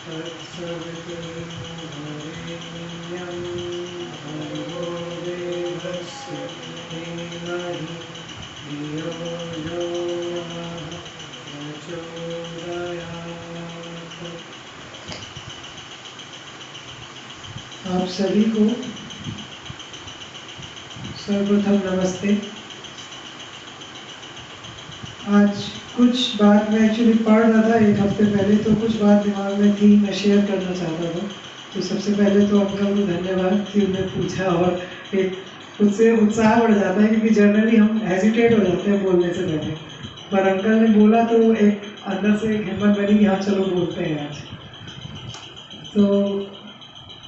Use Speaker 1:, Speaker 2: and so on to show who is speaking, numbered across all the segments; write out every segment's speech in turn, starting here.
Speaker 1: तत्सवितुर्वरेण्यं भर्गो देवस्य धीमहि धियो यो नः प्रचोदयात्। आप सभी को सर्वप्रथम नमस्ते। आज कुछ बात मैं एक्चुअली पढ़ रहा था एक हफ्ते पहले, तो कुछ बात दिमाग में थी, मैं शेयर करना चाहता था। तो सबसे पहले तो आपका बहुत धन्यवाद कि उन्होंने पूछा, और एक उससे उत्साह बढ़ जाता है क्योंकि जनरली हम हेजिटेट हो जाते हैं बोलने से पहले, पर अंकल ने बोला तो एक अंदर से एक हिम्मत बनी कि हाँ चलो बोलते हैं आज। तो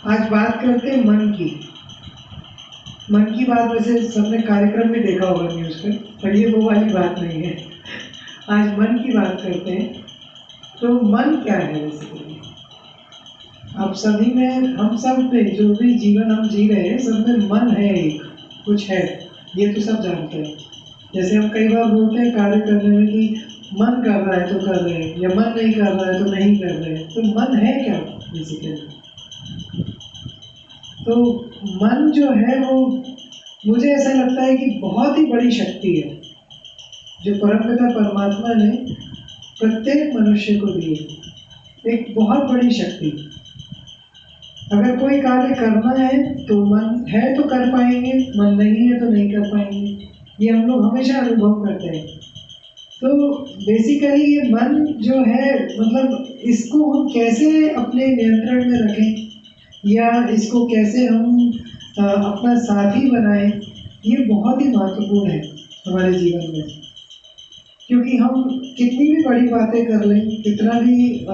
Speaker 1: आज बात करते हैं मन की बात। वैसे सबने कार्यक्रम भी देखा होगा न्यूज़ पे, पर ये वो वाली बात नहीं है। आज मन की बात करते हैं। तो मन क्या है बेसिकली? आप सभी में, हम सब में, जो भी जीवन हम जी रहे हैं, सब में मन है, एक कुछ है, ये तो सब जानते हैं। जैसे हम कई बार बोलते हैं कार्य करने में कि मन कर रहा है तो कर रहे हैं, या मन नहीं कर रहा है तो नहीं कर रहे हैं। तो मन है क्या बेसिकली? तो मन जो है वो, मुझे ऐसा लगता है कि बहुत ही बड़ी शक्ति है जो परमपिता परमात्मा ने प्रत्येक मनुष्य को दी है। एक बहुत बड़ी शक्ति। अगर कोई कार्य करना है तो मन है तो कर पाएंगे, मन नहीं है तो नहीं कर पाएंगे। ये हम लोग हमेशा अनुभव करते हैं। तो बेसिकली ये मन जो है, मतलब इसको हम कैसे अपने नियंत्रण में रखें, या इसको कैसे हम अपना साथी बनाएं, ये बहुत ही महत्वपूर्ण है हमारे जीवन में। क्योंकि हम कितनी भी बड़ी बातें कर लें, कितना भी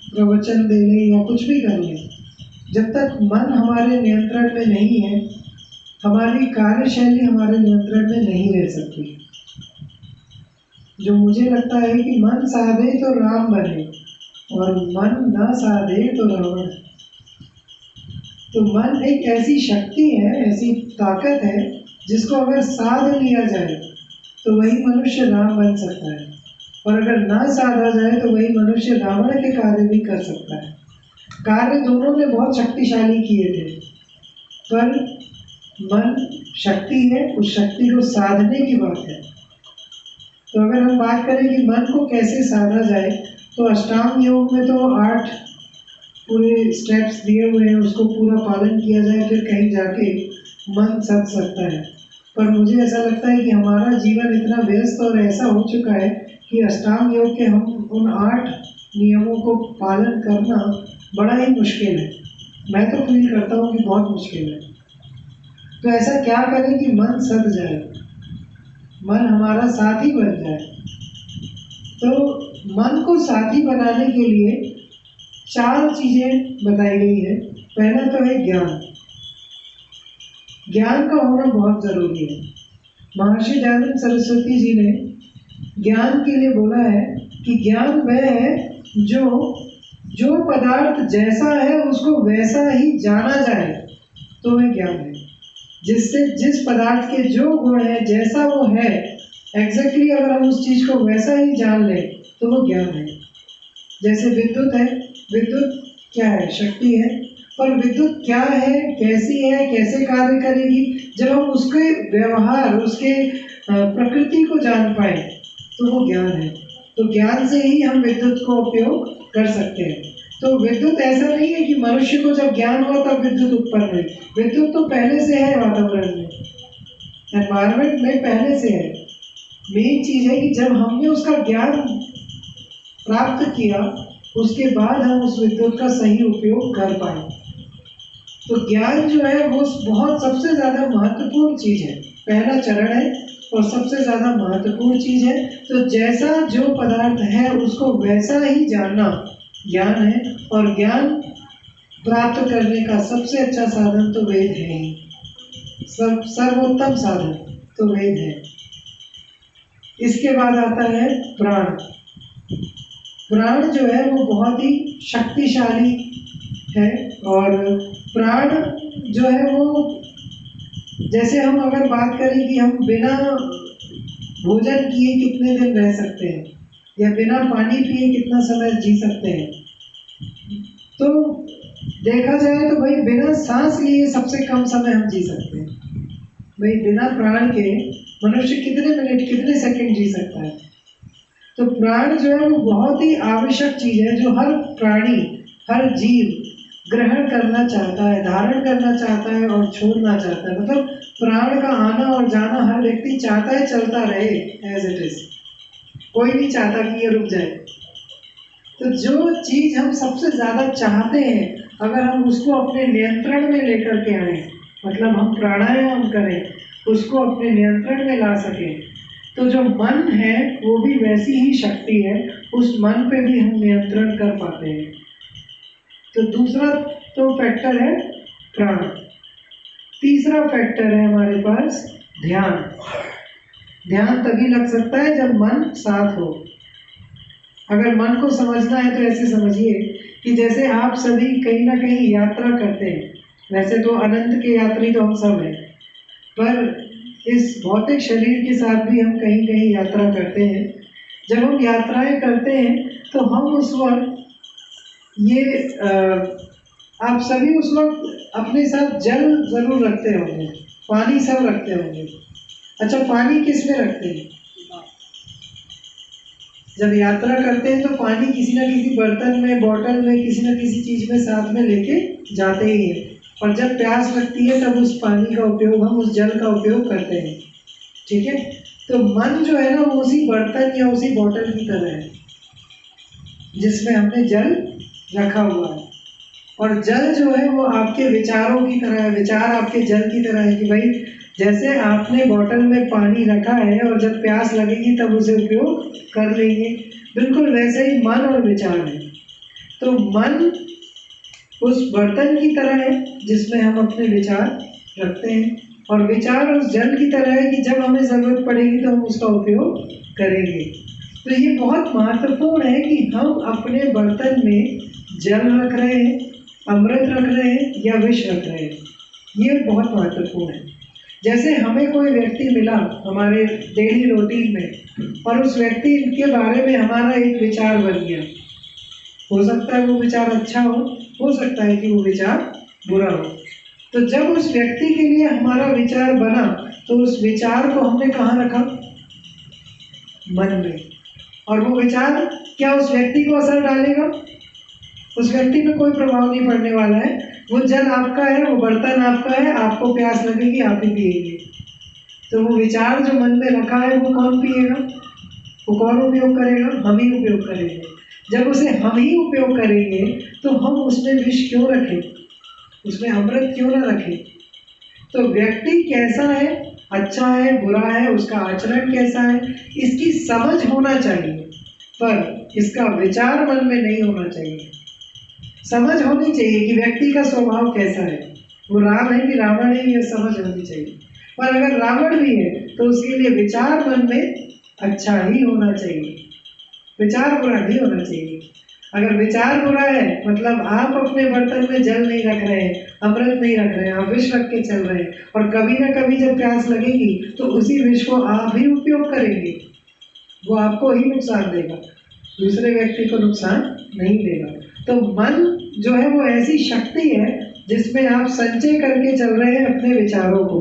Speaker 1: प्रवचन दे लें या कुछ भी कर लें, जब तक मन हमारे नियंत्रण में नहीं है, हमारी कार्यशैली हमारे नियंत्रण में नहीं रह सकती। जो मुझे लगता है कि मन साधे तो राम बने, और मन न साधे तो रावण। तो मन एक ऐसी शक्ति है, ऐसी ताकत है, जिसको अगर साध लिया जाए तो वही मनुष्य राम बन सकता है, और अगर ना साधा जाए तो वही मनुष्य रावण के कार्य भी कर सकता है। कार्य दोनों ने बहुत शक्तिशाली किए थे, पर मन शक्ति है, उस शक्ति को साधने की बात है। तो अगर हम बात करें कि मन को कैसे साधा जाए, तो अष्टांग योग में तो 8 पूरे स्टेप्स दिए हुए हैं, उसको पूरा पालन किया जाए फिर कहीं जाके मन सध सकता है। पर मुझे ऐसा लगता है कि हमारा जीवन इतना व्यस्त और ऐसा हो चुका है कि अष्टांग योग के हम उन 8 नियमों को पालन करना बड़ा ही मुश्किल है। मैं तो फील करता हूँ कि बहुत मुश्किल है। तो ऐसा क्या करें कि मन सध जाए, मन हमारा साथी बन जाए? तो मन को साथी बनाने के लिए 4 चीजें बताई गई है। पहला तो है ज्ञान। ज्ञान का होना बहुत जरूरी है। महर्षि दयानंद सरस्वती जी ने ज्ञान के लिए बोला है कि ज्ञान वह है जो पदार्थ जैसा है उसको वैसा ही जाना जाए, तो वह ज्ञान है। जिस पदार्थ के जो गुण है, जैसा वो है एग्जैक्टली, अगर हम उस चीज को वैसा ही जान लें तो वो ज्ञान है। जैसे विद्युत है, विद्युत क्या है? शक्ति है। पर विद्युत क्या है, कैसी है, कैसे कार्य करेगी, जब हम उसके व्यवहार, उसके प्रकृति को जान पाए तो वो ज्ञान है। तो ज्ञान से ही हम विद्युत को उपयोग कर सकते हैं। तो विद्युत ऐसा नहीं है कि मनुष्य को जब ज्ञान हुआ तब विद्युत उत्पन्न हुई। विद्युत तो पहले से है, वातावरण में, एनवायरमेंट में पहले से है। मेन चीज है कि जब हमने उसका ज्ञान प्राप्त किया, उसके बाद हम उस विद्युत का सही उपयोग कर पाए। तो ज्ञान जो है वो बहुत सबसे ज्यादा महत्वपूर्ण चीज है, पहला चरण है और सबसे ज्यादा महत्वपूर्ण चीज है। तो जैसा जो पदार्थ है उसको वैसा ही जानना ज्ञान है, और ज्ञान प्राप्त करने का सबसे अच्छा साधन तो वेद है ही, सर्वोत्तम साधन तो वेद है। इसके बाद आता है प्राण। प्राण जो है वो बहुत ही शक्तिशाली है, और प्राण जो है वो, जैसे हम अगर बात करें कि हम बिना भोजन किए कितने दिन रह सकते हैं, या बिना पानी पिए कितना समय जी सकते हैं, तो देखा जाए तो भाई बिना सांस लिए सबसे कम समय हम जी सकते हैं। भाई बिना प्राण के मनुष्य कितने मिनट कितने सेकंड जी सकता है। तो प्राण जो है वो बहुत ही आवश्यक चीज है, जो हर प्राणी हर जीव ग्रहण करना चाहता है, धारण करना चाहता है और छोड़ना चाहता है। मतलब प्राण का आना और जाना हर व्यक्ति चाहता है चलता रहे एज इट इज, कोई नहीं चाहता कि ये रुक जाए। तो जो चीज हम सबसे ज्यादा चाहते हैं अगर हम उसको अपने नियंत्रण में लेकर के आए, मतलब हम प्राणायाम करें, उसको अपने नियंत्रण में ला सकें, तो जो मन है वो भी वैसी ही शक्ति है, उस मन पे भी हम नियंत्रण कर पाते हैं। तो दूसरा तो फैक्टर है प्राण। तीसरा फैक्टर है हमारे पास ध्यान। ध्यान तभी लग सकता है जब मन साथ हो। अगर मन को समझना है तो ऐसे समझिए कि जैसे आप सभी कहीं ना कहीं यात्रा करते हैं, वैसे तो अनंत के यात्री तो हम सब हैं, पर इस भौतिक शरीर के साथ भी हम कहीं कहीं यात्रा करते हैं। जब हम यात्राएं करते हैं तो हम उस वक्त आप सभी उस वक्त अपने साथ जल जरूर रखते होंगे, पानी सब रखते होंगे। अच्छा, पानी किस में रखते हैं? जब यात्रा करते हैं तो पानी किसी न किसी बर्तन में, बोतल में, किसी न किसी चीज में साथ में लेके जाते ही हैं। और जब प्यास लगती है तब उस पानी का उपयोग, हम उस जल का उपयोग करते हैं। ठीक है, तो मन जो है ना वो उसी बर्तन या उसी बोतल की तरह है जिसमें हमने जल रखा हुआ है। और जल जो है वो आपके विचारों की तरह है, विचार आपके जल की तरह है कि भाई जैसे आपने बोतल में पानी रखा है और जब प्यास लगेगी तब उसे उपयोग कर लेंगे, बिल्कुल वैसे ही मन और विचार है। तो मन उस बर्तन की तरह है जिसमें हम अपने विचार रखते हैं, और विचार उस जल की तरह है कि जब हमें जरूरत पड़ेगी तो हम उसका उपयोग करेंगे। तो ये बहुत महत्वपूर्ण है कि हम अपने बर्तन में जल रख रहे हैं, अमृत रख रहे हैं या विष रख रहे हैं, ये बहुत महत्वपूर्ण है। जैसे हमें कोई व्यक्ति मिला हमारे डेली रूटीन में और उस व्यक्ति के बारे में हमारा एक विचार बन गया, हो सकता है वो विचार अच्छा हो सकता है कि वो विचार बुरा हो। तो जब उस व्यक्ति के लिए हमारा विचार बना तो उस विचार को हमने कहाँ रखा? मन में। और वो विचार क्या उस व्यक्ति को असर डालेगा? उस व्यक्ति पे कोई प्रभाव नहीं पड़ने वाला है। वो जल आपका है, वो बर्तन आपका है, आपको प्यास लगेगी आप ही पिएंगे। तो वो विचार जो मन में रखा है वो कौन पिएगा? वो कौन उपयोग करेगा? हम ही उपयोग करेंगे। जब उसे हम ही उपयोग करेंगे तो हम उसमें विष क्यों रखें, उसमें अमृत क्यों ना रखें? तो व्यक्ति कैसा है, अच्छा है बुरा है, उसका आचरण कैसा है, इसकी समझ होना चाहिए, पर इसका विचार मन में नहीं होना चाहिए। समझ होनी चाहिए कि व्यक्ति का स्वभाव कैसा है, वो राम है कि रावण है, यह समझ होनी चाहिए। पर अगर रावण भी है तो उसके लिए विचार मन में अच्छा ही होना चाहिए, विचार बुरा नहीं होना चाहिए। अगर विचार बुरा है मतलब आप अपने बर्तन में जल नहीं रख रहे हैं, अमृत नहीं रख रहे हैं, आप विष रख के चल रहे हैं, और कभी ना कभी जब प्यास लगेगी तो उसी विष को आप ही उपयोग करेंगे, वो आपको ही नुकसान देगा, दूसरे व्यक्ति को नुकसान नहीं देगा। तो मन जो है वो ऐसी शक्ति है जिसमें आप संचय करके चल रहे हैं अपने विचारों को।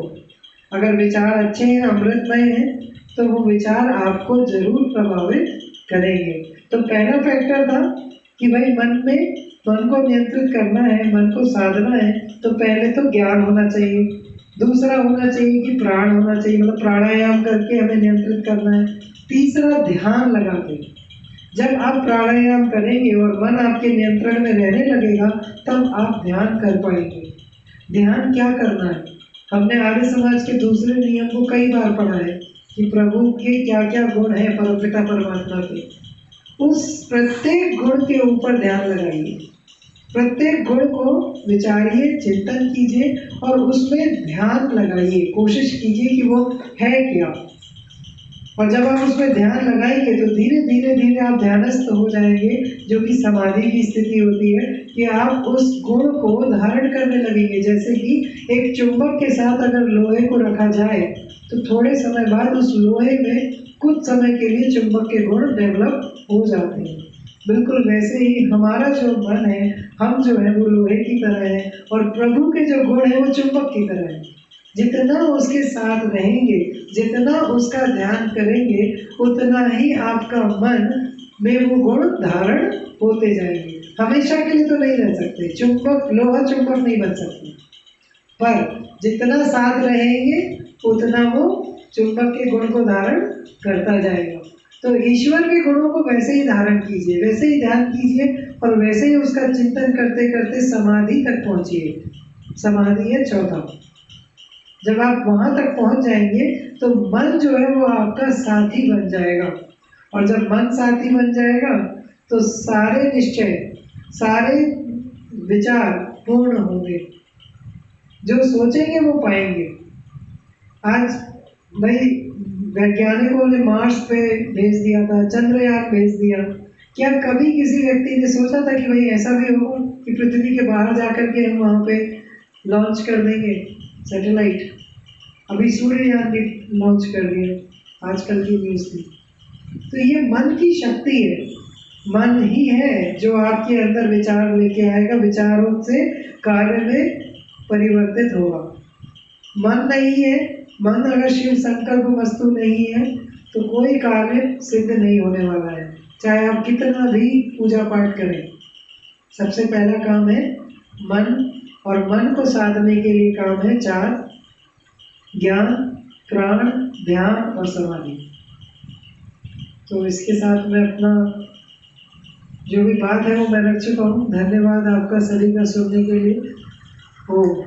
Speaker 1: अगर विचार अच्छे हैं, अमृतमय हैं, तो वो विचार आपको जरूर प्रभावित करेंगे। तो पहला फैक्टर था कि भाई मन को नियंत्रित करना है, मन को साधना है, तो पहले तो ज्ञान होना चाहिए। दूसरा होना चाहिए कि प्राण होना चाहिए, मतलब प्राणायाम करके हमें नियंत्रित करना है। तीसरा ध्यान लगा के, जब आप प्राणायाम करेंगे और मन आपके नियंत्रण में रहने लगेगा तब आप ध्यान कर पाएंगे। ध्यान क्या करना है? हमने आर्य समाज के दूसरे नियम को कई बार पढ़ा है कि प्रभु के क्या क्या गुण है, परमपिता परमात्मा के, उस प्रत्येक गुण के ऊपर ध्यान लगाइए, प्रत्येक गुण को विचारिए, चिंतन कीजिए और उसमें ध्यान लगाइए, कोशिश कीजिए कि वो है क्या। और जब आप उसमें ध्यान लगाएंगे तो धीरे धीरे धीरे आप ध्यानस्थ हो जाएंगे, जो कि समाधि की स्थिति होती है कि आप उस गुण को धारण करने लगेंगे। जैसे कि एक चुंबक के साथ अगर लोहे को रखा जाए तो थोड़े समय बाद उस लोहे में कुछ समय के लिए चुंबक के गुण डेवलप हो जाते हैं। बिल्कुल वैसे ही हमारा जो मन है, हम जो है वो लोहे की तरह है, और प्रभु के जो गुण है वो चुंबक की तरह है। जितना उसके साथ रहेंगे, जितना उसका ध्यान करेंगे, उतना ही आपका मन में वो गुण धारण होते जाएंगे। हमेशा के लिए तो नहीं रह सकते, चुंबक लोहा चुंबक नहीं बन सकते, पर जितना साथ रहेंगे उतना वो चुंबक के गुण को धारण करता जाएगा। तो ईश्वर के गुणों को वैसे ही धारण कीजिए, वैसे ही ध्यान कीजिए, और वैसे ही उसका चिंतन करते करते समाधि तक पहुंचिए। समाधि है चौथा। जब आप वहां तक पहुंच जाएंगे तो मन जो है वो आपका साथी बन जाएगा, और जब मन साथी बन जाएगा तो सारे निश्चय, सारे विचार पूर्ण होंगे। जो सोचेंगे वो पाएंगे। आज भाई वैज्ञानिकों ने मार्स पे भेज दिया था, चंद्रयान भेज दिया। क्या कभी किसी व्यक्ति ने सोचा था कि भाई ऐसा भी होगा कि पृथ्वी के बाहर जाकर के हम वहाँ पे लॉन्च कर देंगे सैटेलाइट? अभी सूर्ययान भी लॉन्च कर दिया आजकल की न्यूज़ थी। तो ये मन की शक्ति है, मन ही है जो आपके अंदर विचार लेके आएगा, विचारों से कार्य में परिवर्तित होगा। मन नहीं है, मन अगर शिव संकल्प वस्तु नहीं है तो कोई कार्य सिद्ध नहीं होने वाला है, चाहे आप कितना भी पूजा पाठ करें। सबसे पहला काम है मन, और मन को साधने के लिए काम है 4: ज्ञान, प्राण, ध्यान और समाधि। तो इसके साथ मैं अपना जो भी बात है वो मैं रख चुका हूँ। धन्यवाद आपका सभी का सुनने के लिए। ओ